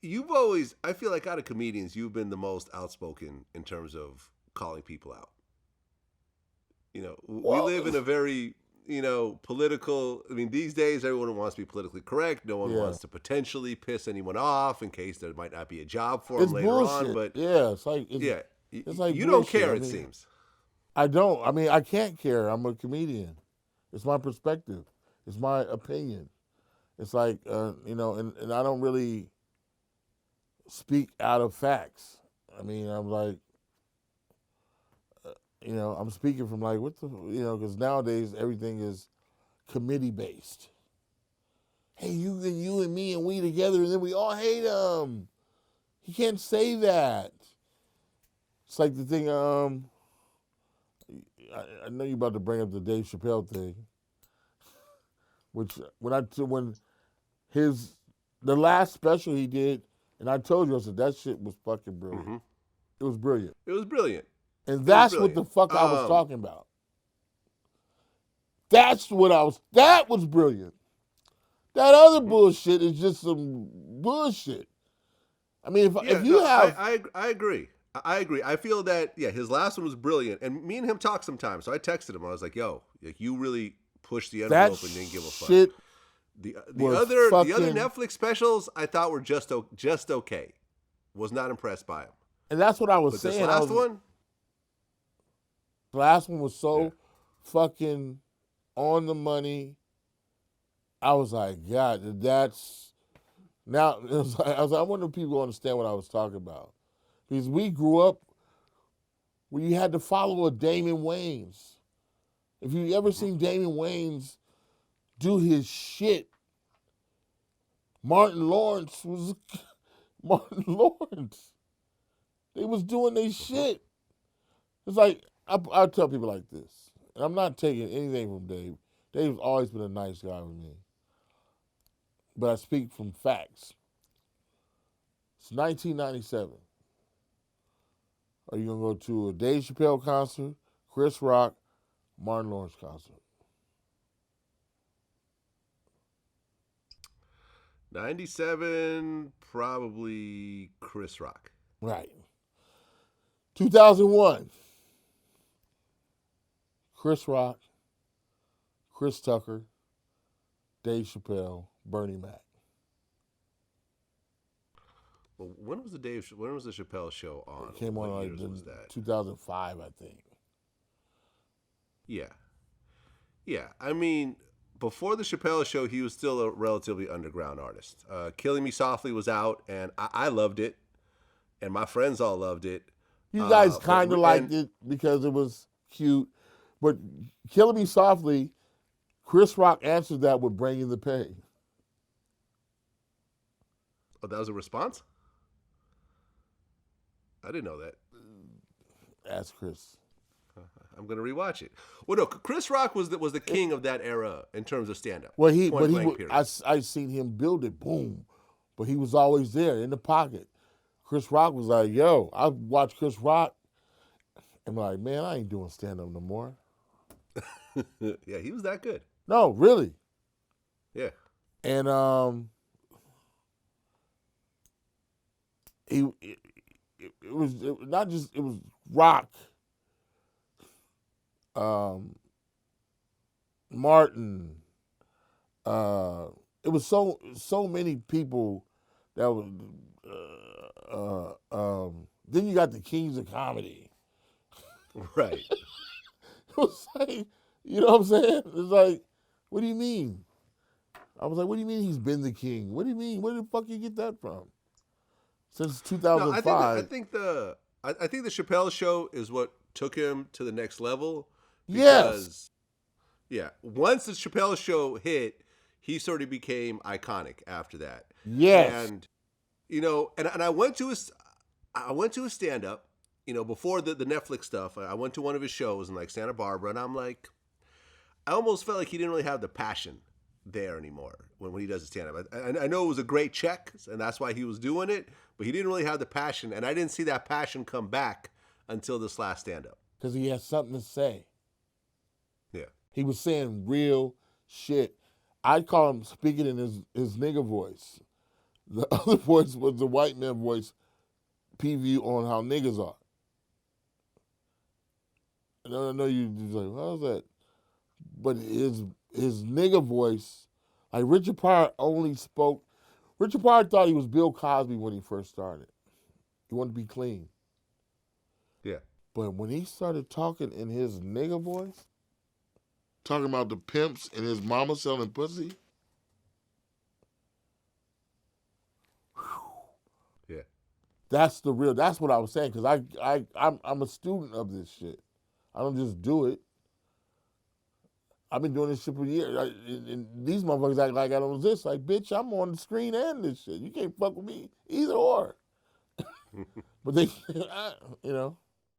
you've always, I feel like out of comedians, you've been the most outspoken in terms of calling people out. We Well, live in a very, political. I mean, these days everyone wants to be politically correct. No one yeah, wants to potentially piss anyone off in case there might not be a job for them it's later on. bullshit. But Yeah, it's like yeah, it's like you don't bullshit. care. I It mean, seems. I don't. I mean, I can't care. I'm a comedian. It's my perspective. It's my opinion. It's like and I don't really speak out of facts. I mean, I'm like, I'm speaking from like what the, because nowadays everything is committee based. Hey, you and me and we together, and then we all hate him. He can't say that. It's like the thing. I know you're about to bring up the Dave Chappelle thing, which when the last special he did, and I told you, I said that shit was fucking brilliant. Mm-hmm. It was brilliant, It was brilliant. and It was that's what brilliant. the fuck I was talking about. That's what I was. That was brilliant. That other bullshit is just some bullshit. I mean, if you have, I agree. I agree. I feel that his last one was brilliant, and me and him talked sometimes. So I texted him. I was like, "Yo, like you really pushed the that envelope and didn't give a fuck." shit The was other fucking, Netflix specials I thought were just okay. Was not impressed by them. and that's what I was But saying. this last one, the last one was so yeah. fucking on the money. I was like, God, that's now. It was like, I was like, I wonder if people understand what I was talking about, because we grew up where you had to follow a Damon Wayans. If you ever seen Damon Wayans do his shit, Martin Lawrence was Martin Lawrence. They was doing their shit. It's like I tell people like this, and I'm not taking anything from Dave. Dave's always been a nice guy with me, but I speak from facts. It's 1997. Are you gonna go to a Dave Chappelle concert, Chris Rock, Martin Lawrence concert? 97, probably Chris Rock. Right. 2001. Chris Rock, Chris Tucker, Dave Chappelle, Bernie Mac. Well, when was the Chappelle show on? It came on What like years was that? 2005, I think. Yeah. Yeah. I mean, before the Chappelle show, he was still a relatively underground artist. Killing Me Softly was out, and I loved it, and my friends all loved it. You guys kind of liked it because it was cute, but Killing Me Softly, Chris Rock answered that with Bringing the Pain. Oh, that was a response? I didn't know that. Ask Chris. I'm gonna rewatch it. Well, no, Chris Rock was the king of that era in terms of stand up. Well, I seen him build it, boom, but he was always there in the pocket. Chris Rock was like, "Yo," I watch Chris Rock, and I'm like, "Man, I ain't doing stand up no more." Yeah, he was that good. No, really. Yeah. And it was not just, it was Rock, Martin. It was so many people that was. Then you got the Kings of Comedy. Right. It was like, you know what I'm saying? It's like, what do you mean? I was like, what do you mean he's been the king? What do you mean? Where the fuck you get that from? Since 2005. No, I think the Chappelle show is what took him to the next level. Yes. Yeah. Once the Chappelle show hit, he sort of became iconic after that. Yes. And and I went to a stand up, before the Netflix stuff. I went to one of his shows in like Santa Barbara, and I'm like, I almost felt like he didn't really have the passion there anymore when he does his stand up. I know it was a great check, and that's why he was doing it, but he didn't really have the passion, and I didn't see that passion come back until this last stand up. Because he had something to say. Yeah. He was saying real shit. I'd call him speaking in his nigga voice. The other voice was the white man voice, PV on how niggas are. And I know you just like, how's that? But his nigga voice, like Richard Pryor only spoke. Richard Pryor thought he was Bill Cosby when he first started. He wanted to be clean. Yeah. But when he started talking in his nigga voice, talking about the pimps and his mama selling pussy. Yeah. That's the real. That's what I was saying because I'm a student of this shit. I don't just do it. I've been doing this shit for years. And these motherfuckers act like I don't exist. Like, bitch, I'm on the screen and this shit. You can't fuck with me either or. But they, you know.